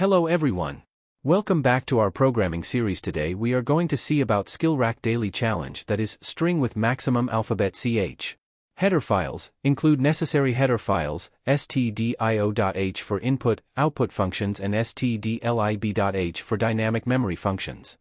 Hello everyone. Welcome back to our programming series. Today we are going to see about SkillRack Daily Challenge, that is, string with maximum alphabet ch. Header files include necessary header files, stdio.h for input, output functions and stdlib.h for dynamic memory functions.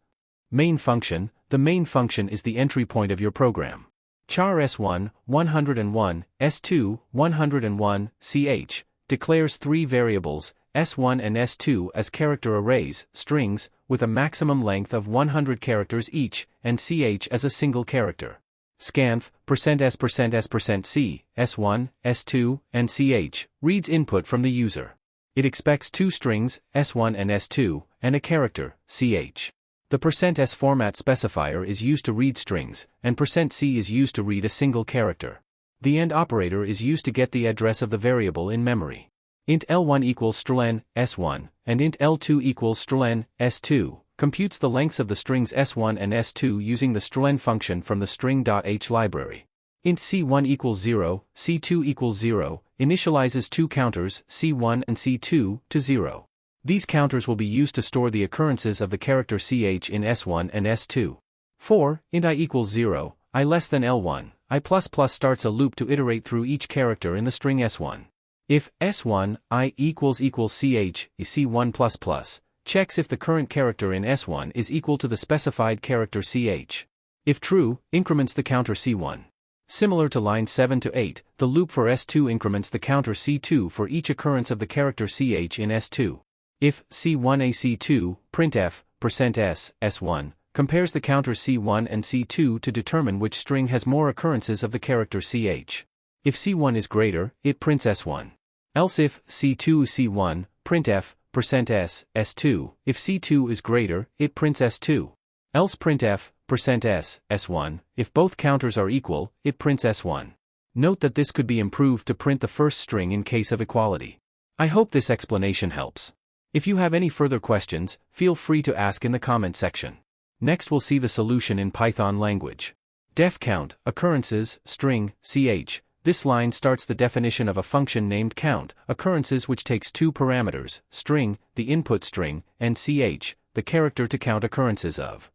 Main function. The main function is the entry point of your program. Char s1, 101, s2, 101, ch, declares three variables, S1 and S2 as character arrays, strings, with a maximum length of 100 characters each, and ch as a single character. Scanf, %s%s%c, S1, S2, and ch, reads input from the user. It expects two strings, S1 and S2, and a character, ch. The %s format specifier is used to read strings, and %c is used to read a single character. The AND operator is used to get the address of the variable in memory. Int L1 equals strlen, S1, and int L2 equals strlen, S2, computes the lengths of the strings S1 and S2 using the strlen function from the string.h library. Int C1 equals 0, C2 equals 0, initializes two counters, C1 and C2, to 0. These counters will be used to store the occurrences of the character ch in S1 and S2. 4. Int I equals 0, I less than L1, I++ starts a loop to iterate through each character in the string S1. If S1, I equals ch is C1++, checks if the current character in S1 is equal to the specified character ch. If true, increments the counter C1. Similar to line 7 to 8, the loop for S2 increments the counter C2 for each occurrence of the character ch in S2. If C1ac2, printf, %s, S1, compares the counter C1 and C2 to determine which string has more occurrences of the character ch. If C1 is greater, it prints S1. Else if C2 C1, printf, %s, S2, if C2 is greater, it prints S2. Else printf, %s, S1, if both counters are equal, it prints S1. Note that this could be improved to print the first string in case of equality. I hope this explanation helps. If you have any further questions, feel free to ask in the comment section. Next we'll see the solution in Python language. Def count, occurrences, string, ch. This line starts the definition of a function named count, occurrences, which takes two parameters, string, the input string, and ch, the character to count occurrences of.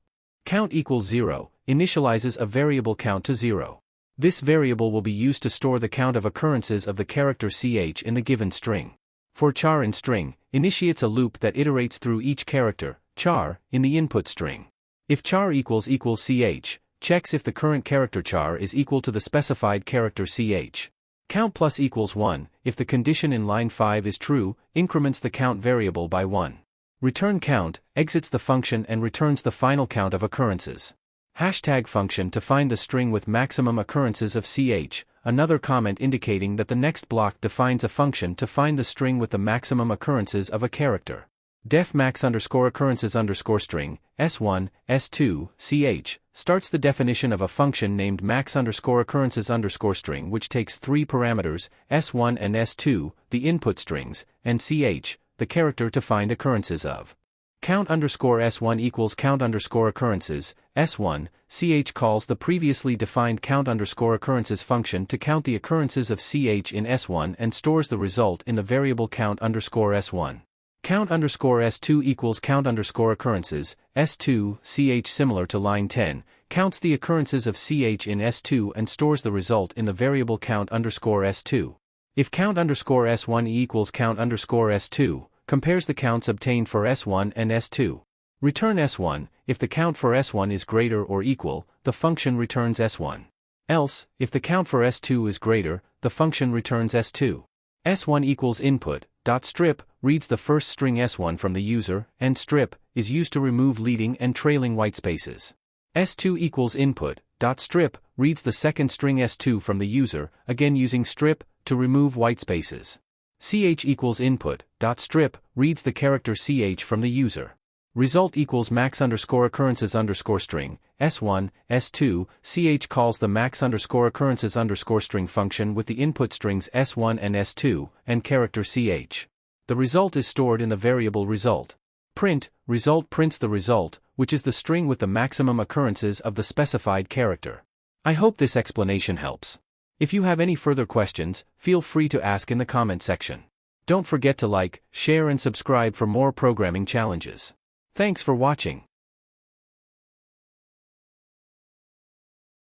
Count equals 0, initializes a variable count to 0. This variable will be used to store the count of occurrences of the character ch in the given string. For char in string, initiates a loop that iterates through each character, char, in the input string. If char equals ch, checks if the current character char is equal to the specified character ch. Count plus equals 1, if the condition in line 5 is true, increments the count variable by 1. Return count, exits the function and returns the final count of occurrences. Hashtag function to find the string with maximum occurrences of ch, another comment indicating that the next block defines a function to find the string with the maximum occurrences of a character. Def max _occurrences _string, S1, S2, ch, starts the definition of a function named max _occurrences _string, which takes three parameters, S1 and S2, the input strings, and ch, the character to find occurrences of. Count _S1 equals count _occurrences, S1, ch calls the previously defined count _occurrences function to count the occurrences of ch in S1 and stores the result in the variable count _S1. Count _S2 equals count _occurrences, S2, ch similar to line 10, counts the occurrences of ch in S2 and stores the result in the variable count _S2. If count _S1 equals count _S2, compares the counts obtained for S1 and S2. Return S1, if the count for S1 is greater or equal, the function returns S1. Else, if the count for S2 is greater, the function returns S2. S1 equals input, .strip, reads the first string S1 from the user, and strip, is used to remove leading and trailing whitespaces. S2 equals input, .strip, reads the second string S2 from the user, again using strip, to remove whitespaces. Ch equals input, .strip, reads the character ch from the user. Result equals max _occurrences _string, S1, S2, ch calls the max _occurrences _string function with the input strings S1 and S2, and character ch. The result is stored in the variable result. Print, result prints the result, which is the string with the maximum occurrences of the specified character. I hope this explanation helps. If you have any further questions, feel free to ask in the comment section. Don't forget to like, share and subscribe for more programming challenges. Thanks for watching.